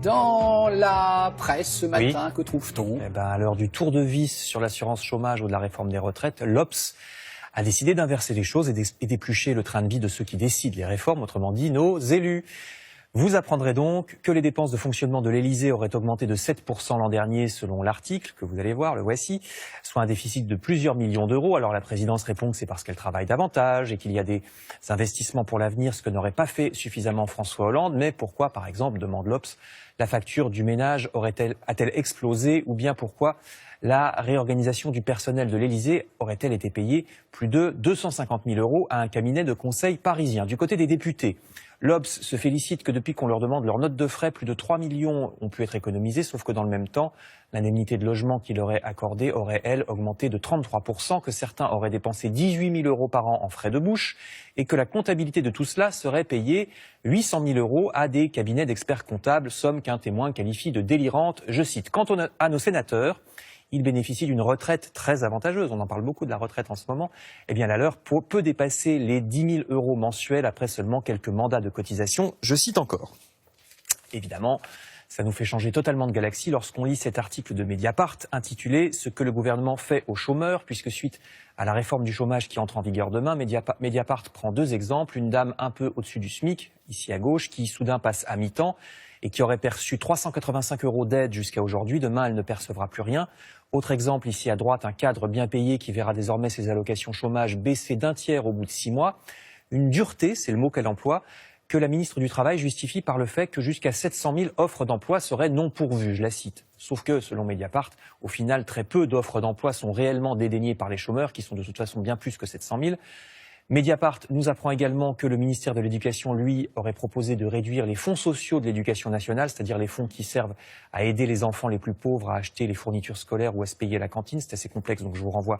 Dans la presse ce matin, oui. Que trouve-t-on? À l'heure du tour de vis sur l'assurance chômage ou de la réforme des retraites, l'Obs a décidé d'inverser les choses et d'éplucher le train de vie de ceux qui décident les réformes, autrement dit nos élus. Vous apprendrez donc que les dépenses de fonctionnement de l'Élysée auraient augmenté de 7% l'an dernier selon l'article que vous allez voir, le voici, soit un déficit de plusieurs millions d'euros. Alors la présidence répond que c'est parce qu'elle travaille davantage et qu'il y a des investissements pour l'avenir, ce que n'aurait pas fait suffisamment François Hollande. Mais pourquoi, par exemple, demande l'Obs, la facture du ménage a-t-elle explosé, ou bien pourquoi la réorganisation du personnel de l'Élysée aurait-elle été payée plus de 250 000 euros à un cabinet de conseil parisien? Du côté des députés, l'Obs se félicite que depuis qu'on leur demande leur note de frais, plus de 3 millions ont pu être économisés, sauf que dans le même temps, l'indemnité de logement qui leur est accordée aurait, elle, augmenté de 33%, que certains auraient dépensé 18 000 euros par an en frais de bouche, et que la comptabilité de tout cela serait payée 800 000 euros à des cabinets d'experts comptables, somme qu'un témoin qualifie de délirante. Je cite, quant à nos sénateurs, ils bénéficient d'une retraite très avantageuse. On en parle beaucoup de la retraite en ce moment. Eh bien, la leur peut dépasser les 10 000 euros mensuels après seulement quelques mandats de cotisation. Je cite encore. Évidemment, ça nous fait changer totalement de galaxie lorsqu'on lit cet article de Mediapart intitulé « Ce que le gouvernement fait aux chômeurs », puisque suite à la réforme du chômage qui entre en vigueur demain, Mediapart prend deux exemples. Une dame un peu au-dessus du SMIC, ici à gauche, qui soudain passe à mi-temps et qui aurait perçu 385 euros d'aide jusqu'à aujourd'hui. Demain, elle ne percevra plus rien. Autre exemple, ici à droite, un cadre bien payé qui verra désormais ses allocations chômage baisser d'un tiers au bout de 6 mois. Une dureté, c'est le mot qu'elle emploie, que la ministre du Travail justifie par le fait que jusqu'à 700 000 offres d'emploi seraient non pourvues, je la cite. Sauf que, selon Mediapart, au final, très peu d'offres d'emploi sont réellement dédaignées par les chômeurs, qui sont de toute façon bien plus que 700 000. Mediapart nous apprend également que le ministère de l'Éducation, lui, aurait proposé de réduire les fonds sociaux de l'Éducation nationale, c'est-à-dire les fonds qui servent à aider les enfants les plus pauvres à acheter les fournitures scolaires ou à se payer la cantine. C'est assez complexe, donc je vous renvoie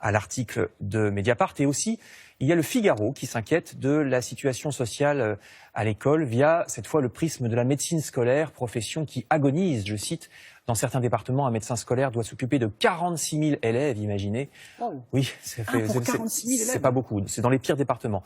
à l'article de Mediapart. Et aussi, il y a le Figaro qui s'inquiète de la situation sociale à l'école via, cette fois, le prisme de la médecine scolaire, profession qui agonise, je cite. Dans certains départements, un médecin scolaire doit s'occuper de 46 000 élèves, imaginez. Oh. Oui, c'est pas beaucoup, c'est dans les pires départements.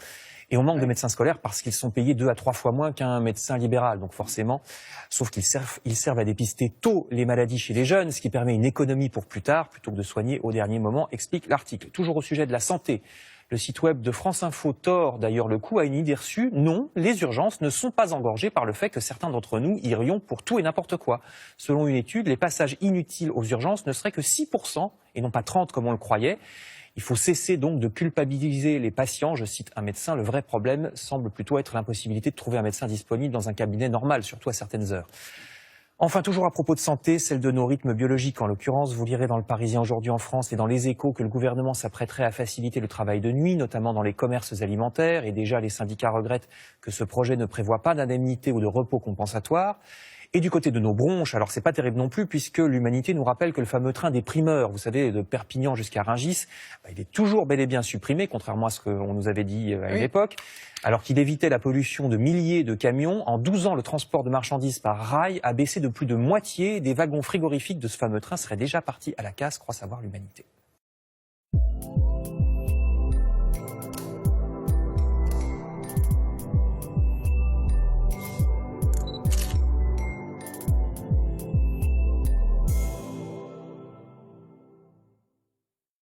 Et on manque de médecins scolaires parce qu'ils sont payés 2 à 3 fois moins qu'un médecin libéral, donc forcément, sauf qu'ils servent à dépister tôt les maladies chez les jeunes, ce qui permet une économie pour plus tard, plutôt que de soigner au dernier moment, explique l'article. Toujours au sujet de la santé. Le site web de France Info tord d'ailleurs le coup à une idée reçue. Non, les urgences ne sont pas engorgées par le fait que certains d'entre nous irions pour tout et n'importe quoi. Selon une étude, les passages inutiles aux urgences ne seraient que 6% et non pas 30% comme on le croyait. Il faut cesser donc de culpabiliser les patients. Je cite un médecin, le vrai problème semble plutôt être l'impossibilité de trouver un médecin disponible dans un cabinet normal, surtout à certaines heures. Enfin, toujours à propos de santé, celle de nos rythmes biologiques en l'occurrence. Vous lirez dans Le Parisien aujourd'hui en France et dans Les Échos que le gouvernement s'apprêterait à faciliter le travail de nuit, notamment dans les commerces alimentaires. Et déjà, les syndicats regrettent que ce projet ne prévoit pas d'indemnité ou de repos compensatoire. Et du côté de nos bronches, alors c'est pas terrible non plus, puisque l'Humanité nous rappelle que le fameux train des primeurs, vous savez, de Perpignan jusqu'à Rungis, il est toujours bel et bien supprimé, contrairement à ce qu'on nous avait dit à une époque. Alors qu'il évitait la pollution de milliers de camions, en 12 ans, le transport de marchandises par rail a baissé de plus de moitié. Des wagons frigorifiques de ce fameux train seraient déjà partis à la casse, croit savoir l'Humanité.